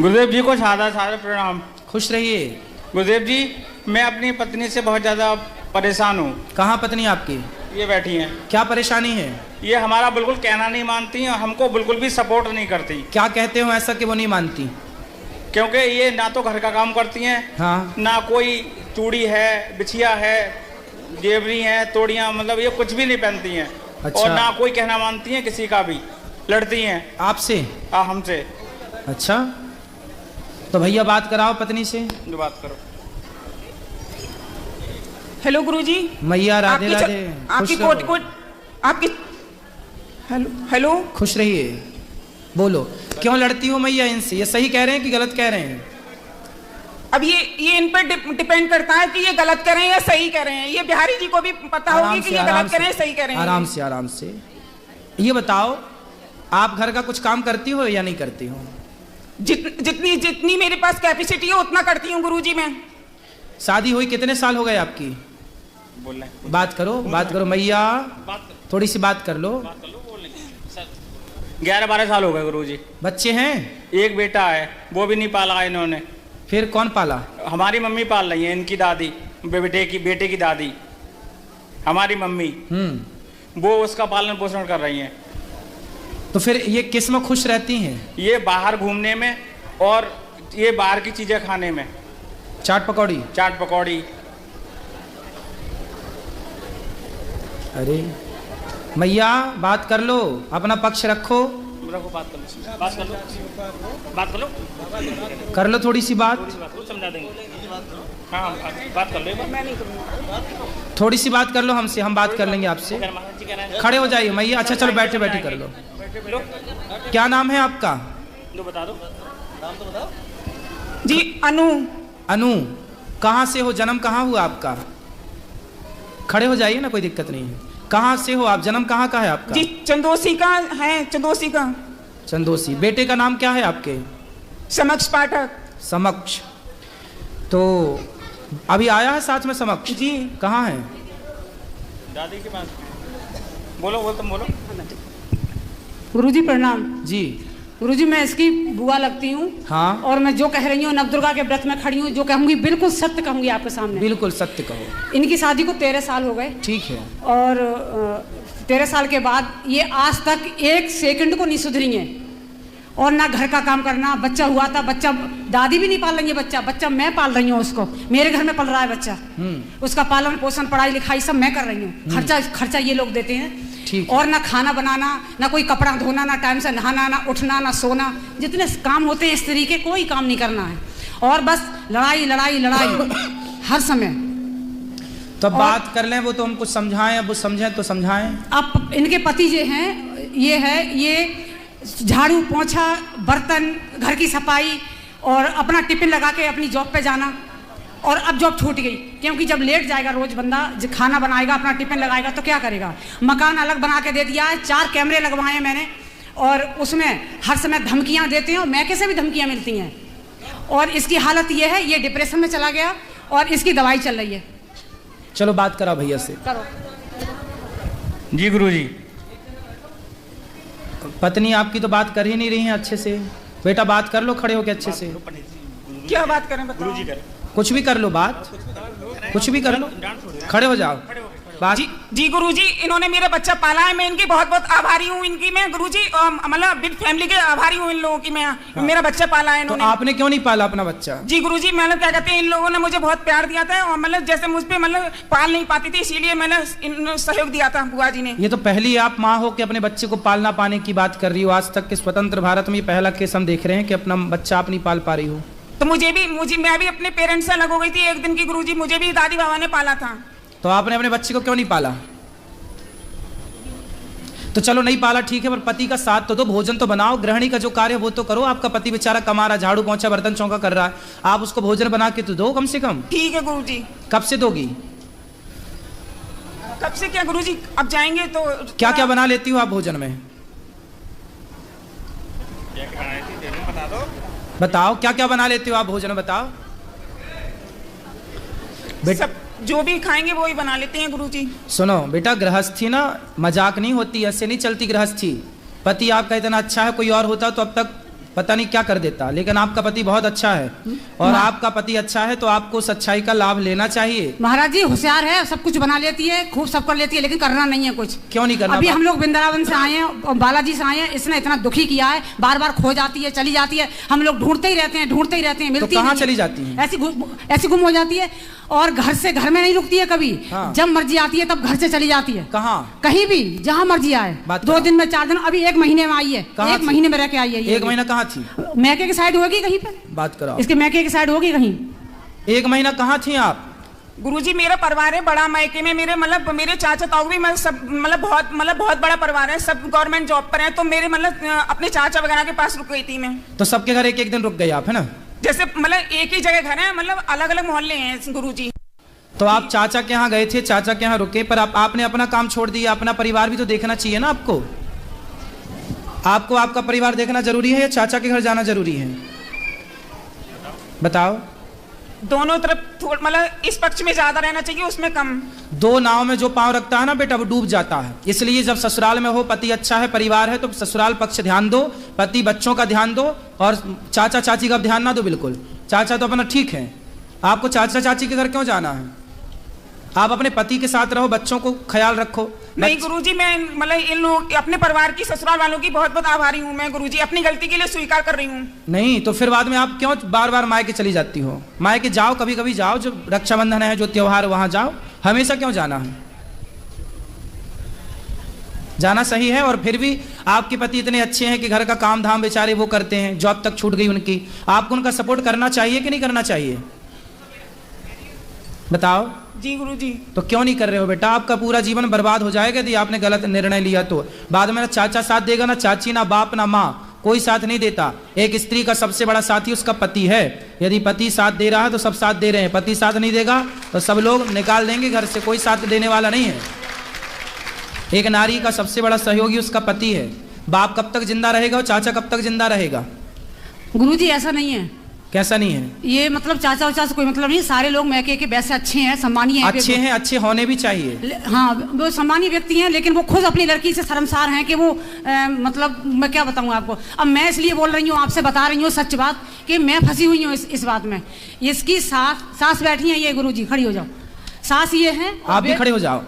गुरुदेव जी को सादा सादा प्रणाम। खुश रहिए। गुरुदेव जी, मैं अपनी पत्नी से बहुत ज़्यादा परेशान हूँ। कहाँ पत्नी आपकी? ये बैठी हैं। क्या परेशानी है? ये हमारा बिल्कुल कहना नहीं मानती और हमको बिल्कुल भी सपोर्ट नहीं करती। क्या कहते हो ऐसा कि वो नहीं मानती? क्योंकि ये ना तो घर का काम करती हैं, हाँ, ना कोई चूड़ी है, बिछिया है, जेवरी है, तोड़ियाँ, मतलब ये कुछ भी नहीं पहनती हैं। अच्छा। और ना कोई कहना मानती हैं किसी का भी, लड़ती हैं आपसे? हमसे। अच्छा, तो भैया बात कराओ पत्नी से। जो बात करो। हेलो गुरुजी। मैया राधे राधे। आपकी कोट आपकी हेलो। खुश रहिए। बोलो, क्यों लड़ती हो मैया इनसे? ये सही कह रहे हैं कि गलत कह रहे हैं? अब ये इन पर डिपेंड करता है कि ये गलत कर रहे हैं या सही कर रहे हैं। ये बिहारी जी को भी पता होगी कि ये गलत कर रहे हैं सही कर रहे हैं। आराम से आराम से। ये बताओ, आप घर का कुछ काम करती हो या नहीं करती हो? जितनी मेरे पास कैपेसिटी है उतना करती हूँ गुरुजी मैं। शादी हुई कितने साल हो गए आपकी? बात करो, बात करो मैया, थोड़ी सी बात कर लो। 11-12 साल हो गए गुरुजी। बच्चे हैं? एक बेटा है, वो भी नहीं पाला इन्होंने। फिर कौन पाला? हमारी मम्मी पाल रही है, इनकी दादी, बेटे की दादी, हमारी मम्मी, वो उसका पालन पोषण कर रही हैं। तो फिर ये किस में खुश रहती हैं? ये बाहर घूमने में और ये बाहर की चीजें खाने में। चाट पकौड़ी? चाट पकौड़ी। अरे मैया बात कर लो, अपना पक्ष रखो। बात कर लो, बात कर लो, कर लो थोड़ी सी बात। समझा देंगे। हाँ, बात कर लो। मैं नहीं करूँगा। थोड़ी सी बात कर लो हमसे, हम बात कर लेंगे आपसे। खड़े हो जाइए मैया। अच्छा चलो, बैठे बैठे कर लो। क्या नाम है आपका? जो बता दो, नाम तो बताओ जी। अनु। अनु, कहाँ से हो? जन्म कहाँ हुआ आपका? खड़े हो जाइए ना, कोई दिक्कत नहीं है। कहाँ से हो आप? जन्म कहाँ का है आपका? जी चंदोसी का है, चंदोसी का। चंदोसी। बेटे का नाम क्या है आपके? समक्ष पाठक। समक्ष। तो अभी आया है साथ में समक्ष? जी। कहाँ है? दादी के पास। बोलो, तुम बोलो। गुरुजी प्रणाम। जी। गुरुजी, मैं इसकी बुआ लगती हूँ। हाँ। और मैं जो कह रही हूँ, नवदुर्गा के व्रत में खड़ी हूँ, जो कहूँगी बिल्कुल सत्य कहूँगी आपके सामने। बिल्कुल सत्य कहो। इनकी शादी को 13 साल हो गए। ठीक है। और 13 साल के बाद ये आज तक 1 सेकंड को नहीं सुधरी हैं। और ना घर का काम करना। बच्चा हुआ था, बच्चा दादी भी नहीं पाल रही है, बच्चा मैं पाल रही हूँ उसको। मेरे घर में पल रहा है बच्चा। उसका पालन पोषण, पढ़ाई लिखाई सब मैं कर रही हूँ। खर्चा ये लोग देते हैं। और ना खाना बनाना, ना कोई कपड़ा धोना, ना टाइम से नहाना, ना उठना, ना सोना। जितने काम होते हैं स्त्री के, कोई काम नहीं करना है। और बस लड़ाई लड़ाई लड़ाई हर समय। तो बात कर लें, वो तो हम कुछ समझाएं, अब वो समझें तो समझाएं। अब इनके पति जो हैं, ये झाड़ू पोंछा, बर्तन, घर की सफाई और अपना टिफिन लगा के अपनी जॉब पे जाना। और अब जॉब छूट गई, क्योंकि जब लेट जाएगा रोज बंदा, खाना बनाएगा, अपना टिफिन लगाएगा तो क्या करेगा। मकान अलग बना के दे दिया है, 4 कैमरे लगवाए हैं मैंने। और उसमें हर समय धमकियां देते हैं, और मैके से भी धमकियां मिलती हैं। और इसकी हालत ये है, ये डिप्रेशन में चला गया और इसकी दवाई चल रही है। चलो बात करो भैया से। करो जी गुरुजी। पत्नी आपकी तो बात कर ही नहीं रही है अच्छे से। बेटा बात कर लो खड़े होके अच्छे से। क्या बात करें बताओ? गुरुजी करें। कुछ भी कर लो, बात कुछ भी कर लो। खड़े हो जाओ। बात। जी गुरुजी, इन्होंने मेरा बच्चा पाला है। मैं इनकी बहुत बहुत आभारी हूँ। इनकी मैं गुरुजी मतलब बिग फैमिली के आभारी हूँ इन लोगों की। मैं मेरा बच्चा पाला है इन्होंने। तो आपने क्यों नहीं पाला अपना बच्चा? जी गुरुजी, मतलब क्या कहते हैं, इन लोगों ने मुझे बहुत प्यार दिया था। और मतलब जैसे मुझ पे मतलब पाल नहीं पाती थी, इसीलिए मैंने सहयोग दिया था बुआ जी ने। ये तो पहली आप माँ हो कि अपने बच्चे को पालना पाने की बात कर रही हो। आज तक के स्वतंत्र भारत में ये पहला केस हम देख रहे हैं कि अपना बच्चा आप नहीं पाल पा रही हो। तो मैं भी अपने पेरेंट्स से अलग हो गई थी एक दिन की गुरुजी। मुझे भी दादी बाबा ने पाला था। तो आपने अपने बच्चे को क्यों नहीं पाला? तो चलो नहीं पाला ठीक है, पर पति का साथ तो दो, भोजन तो बनाओ, गृहिणी का जो कार्य वो तो करो। आपका पति बेचारा कमा रहा, झाड़ू पोंछा बर्तन चौका कर रहा है, आप उसको भोजन बना के तो दो कम से कम। ठीक है गुरुजी। कब से दोगी? कब से क्या गुरुजी, अब जाएंगे तो। क्या क्या बना लेती हो आप भोजन में? बताओ क्या क्या बना लेती हो आप भोजन, बताओ। सब जो भी खाएंगे वो ही बना लेते हैं गुरुजी। सुनो बेटा, गृहस्थी ना मजाक नहीं होती, ऐसे नहीं चलती गृहस्थी। पति आपका इतना अच्छा है, कोई और होता तो अब तक पता नहीं क्या कर देता, लेकिन आपका पति बहुत अच्छा है और आपका पति अच्छा है तो आपको उस अच्छाई का लाभ लेना चाहिए। महाराज जी होशियार है, सब कुछ बना लेती है, खूब सब कर लेती है, लेकिन करना नहीं है कुछ। क्यों नहीं करना? अभी हम लोग वृंदावन से आए हैं और बालाजी से आए हैं, इसने इतना दुखी किया है, बार बार खो जाती है, चली जाती है, हम लोग ढूंढते ही रहते हैं, मिलती तो कहाँ चली जाती है? ऐसी गुम हो जाती है और घर में नहीं रुकती है कभी। हाँ। जब मर्जी आती है तब घर से चली जाती है। कहाँ? कहीं भी जहाँ मर्जी आए, 2 दिन में 4 दिन, अभी 1 महीने में आई है, 1 महीने में रह के आई है। 1 महीना कहाँ थी? मैके की साइड होगी कहीं पे, बात करो। इसके मैके की साइड होगी कहीं। 1 महीना कहाँ थी आप? गुरुजी मेरा परिवार है बड़ा, मायके में मेरे चाचा ताऊ भी सब बहुत बड़ा परिवार है, सब गवर्नमेंट जॉब पर हैं, तो मेरे अपने चाचा वगैरह के पास रुक गई थी मैं। तो सबके घर 1-1 दिन रुक गई आप, है ना? जैसे एक ही जगह घर है, अलग अलग मोहल्ले हैं गुरुजी। तो आप चाचा के यहाँ गए थे, चाचा के यहाँ रुके, पर आपने अपना काम छोड़ दिया, अपना परिवार भी तो देखना चाहिए ना आपको। आपको आपका परिवार देखना जरूरी है या चाचा के घर जाना जरूरी है? बताओ। दोनों तरफ इस पक्ष में ज्यादा रहना चाहिए, उसमें कम। 2 नाव में जो पांव रखता है ना बेटा, वो डूब जाता है। इसलिए जब ससुराल में हो, पति अच्छा है, परिवार है, तो ससुराल पक्ष ध्यान दो, पति बच्चों का ध्यान दो और चाचा चाची का ध्यान ना दो बिल्कुल। चाचा तो अपना ठीक है, आपको चाचा चाची के घर क्यों जाना है? आप अपने पति के साथ रहो, बच्चों को ख्याल रखो। नहीं गुरुजी, मैं इन लोग अपने परिवार की, ससुराल वालों की बहुत बहुत आभारी हूँ मैं गुरुजी, अपनी गलती के लिए स्वीकार कर रही हूँ। नहीं तो फिर बाद में आप क्यों बार बार मायके चली जाती हो? मायके जाओ, कभी कभी जाओ, जो रक्षाबंधन है, जो त्योहार, वहां जाओ। हमेशा क्यों जाना है? जाना सही है। और फिर भी आपके पति इतने अच्छे हैं कि घर का काम धाम बेचारे वो करते हैं, जॉब तक छूट गई उनकी, आपको उनका सपोर्ट करना चाहिए कि नहीं करना चाहिए? बताओ। जी गुरुजी। तो क्यों नहीं कर रहे हो बेटा? आपका पूरा जीवन बर्बाद हो जाएगा यदि आपने गलत निर्णय लिया तो। बाद में ना चाचा साथ देगा, ना चाची, ना बाप, ना माँ, कोई साथ नहीं देता। एक स्त्री का सबसे बड़ा साथी उसका पति है। यदि पति साथ दे रहा है तो सब साथ दे रहे हैं, पति साथ नहीं देगा तो सब लोग निकाल देंगे घर से, कोई साथ देने वाला नहीं है। एक नारी का सबसे बड़ा सहयोगी उसका पति है। बाप कब तक जिंदा रहेगा और चाचा कब तक जिंदा रहेगा? गुरुजी ऐसा नहीं है। कैसा नहीं है? ये चाचा उचा से कोई मतलब नहीं, सारे लोग मैके के वैसे अच्छे हैं, सम्मानीय हैं। अच्छे हैं, अच्छे होने भी चाहिए। हाँ, वो सम्मानीय व्यक्ति हैं, लेकिन वो खुद अपनी लड़की से शर्मसार हैं कि वो मैं क्या बताऊँ आपको। अब मैं इसलिए बोल रही हूँ, आपसे बता रही हूँ सच बात कि मैं फंसी हुई हूँ इस बात में। इसकी सास बैठी है, ये गुरुजी खड़ी हो जाओ, सास ये है। आप भी खड़े हो जाओ।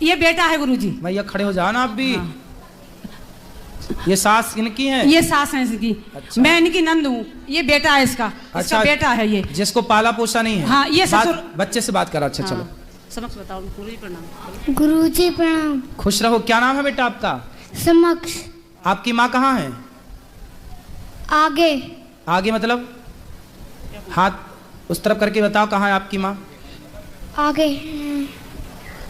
ये बेटा है गुरुजी। भैया खड़े हो जाओ ना आप भी। ये सास इनकी है? ये सास है इसकी। अच्छा। मैं इनकी नंद हूँ, ये बेटा है इसका। अच्छा, इसका बेटा है ये, जिसको पाला पोसा नहीं है। हाँ, ये ससुर। बच्चे से बात करो। अच्छा, हाँ। चलो समक्ष बताओ। गुरुजी प्रणाम। गुरुजी प्रणाम। खुश रहो। क्या नाम है बेटा आपका? समक्ष। आपकी माँ कहाँ है? आगे। आगे मतलब हाथ उस तरफ करके बताओ, कहाँ है आपकी माँ? आगे।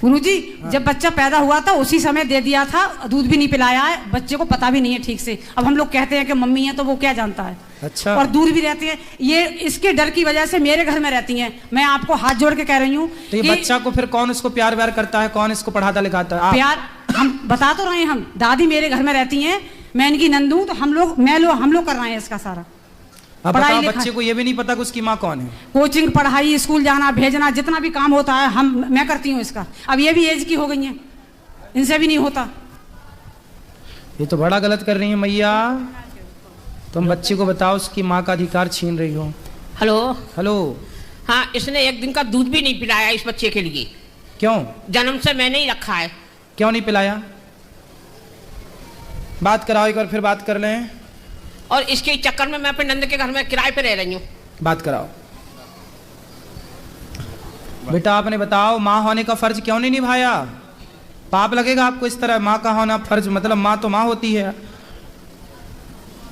गुरुजी, जब बच्चा पैदा हुआ था उसी समय दे दिया था, दूध भी नहीं पिलाया है, बच्चे को पता भी नहीं है ठीक से। अब हम लोग कहते हैं कि मम्मी है, तो वो क्या जानता है। अच्छा। और दूर भी रहती है, ये इसके डर की वजह से मेरे घर में रहती हैं। मैं आपको हाथ जोड़ के कह रही हूँ। तो ये बच्चा को फिर कौन इसको प्यार व्यार करता है, कौन इसको पढ़ाता लिखाता है? प्यार हम बता तो रहे हैं, हम दादी मेरे घर में रहती हैं, मैं इनकी नंद हूँ, तो हम लोग कर रहे हैं इसका सारा। अब बताओ, बच्चे को ये भी नहीं पता कि उसकी माँ कौन है? कोचिंग, पढ़ाई, स्कूल जाना, भेजना, जितना भी काम होता है मैं करती हूँ इसका। अब ये भी एज की हो गई है, इनसे भी नहीं होता। ये तो बड़ा गलत कर रही है मैया। तुम बच्चे को बताओ, उसकी माँ का अधिकार छीन रही हो। Hello hello. हाँ, इसने 1 दिन का दूध भी नहीं पिलाया इस बच्चे के लिए। क्यों? जन्म से मैंने ही रखा है। क्यों नहीं पिलाया? बात कराओ एक बार, फिर बात कर लें। और इसके चक्कर में मैं अपने नंद के घर में किराए पे रह रही हूँ। बात कराओ। बेटा आपने बताओ, माँ होने का फर्ज क्यों नहीं निभाया? पाप लगेगा आपको इस तरह। माँ का होना फर्ज मतलब माँ तो माँ होती है।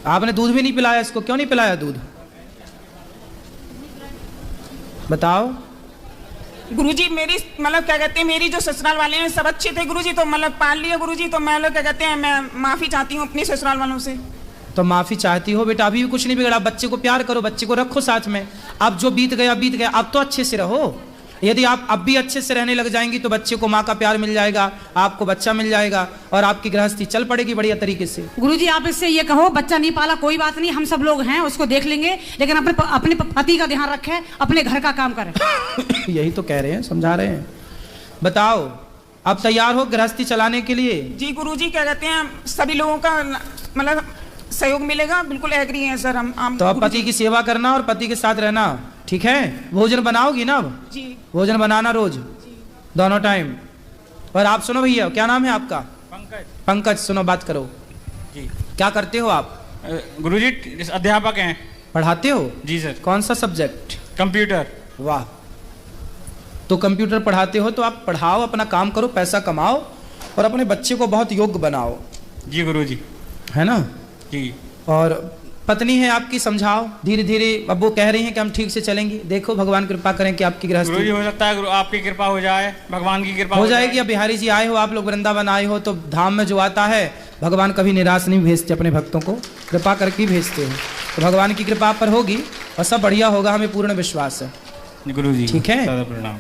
आपने दूध भी नहीं पिलाया इसको, क्यों नहीं पिलाया दूध? बताओ। गुरुजी मेरी क्या कहते हैं, मेरी जो ससुराल वाले हैं सब अच्छे थे गुरुजी, तो पाल लिया गुरुजी, तो मैं क्या कहते हैं, मैं माफी चाहती हूँ अपने ससुराल वालों से। तो माफी चाहती हो बेटा, अभी भी कुछ नहीं बिगड़ा। बच्चे को प्यार करो, बच्चे को रखो साथ में। अब जो बीत गया बीत गया, अब तो अच्छे से रहो। यदि आप अब भी अच्छे से रहने लग जाएंगी तो बच्चे को माँ का प्यार मिल जाएगा, आपको बच्चा मिल जाएगा और आपकी गृहस्थी चल पड़ेगी बढ़िया तरीके से। गुरुजी आप इससे ये कहो, बच्चा नहीं पाला कोई बात नहीं, हम सब लोग हैं, उसको देख लेंगे, लेकिन अपने पति का ध्यान रखे, अपने घर का काम करे। यही तो कह रहे हैं, समझा रहे हैं। बताओ, अब तैयार हो गृहस्थी चलाने के लिए? जी गुरुजी, क्या कहते हैं, सभी लोगों का सहयोग मिलेगा, बिल्कुल एग्री हैं सर हम तो अब पति की सेवा करना और पति के साथ रहना, ठीक है। भोजन बनाओगी ना अब? जी भोजन बनाना रोज, दोनों टाइम। और आप सुनो भैया, क्या नाम है आपका? पंकज। पंकज, सुनो बात करो जी। क्या करते हो आप? गुरुजी अध्यापक हैं। पढ़ाते हो? जी सर। कौन सा सब्जेक्ट? कंप्यूटर। वाह, तो कंप्यूटर पढ़ाते हो तो आप पढ़ाओ, अपना काम करो, पैसा कमाओ और अपने बच्चे को बहुत योग्य बनाओ, जी गुरुजी। है ना? जी। और पत्नी है आपकी, समझाओ धीरे धीरे। अब वो कह रही हैं कि हम ठीक से चलेंगे, देखो भगवान कृपा करें कि आपकी गुरुजी गृहस्थी हो सकता है गुरु आपकी कृपा हो जाए, भगवान की कृपा हो जाएगी। अब बिहारी जी आए हो, आप लोग वृंदावन आए हो, तो धाम में जो आता है भगवान कभी निराश नहीं भेजते, अपने भक्तों को कृपा करके भेजते हैं। तो भगवान की कृपा पर होगी और सब बढ़िया होगा, हमें पूर्ण विश्वास है। गुरुजी ठीक है। दादा प्रणाम।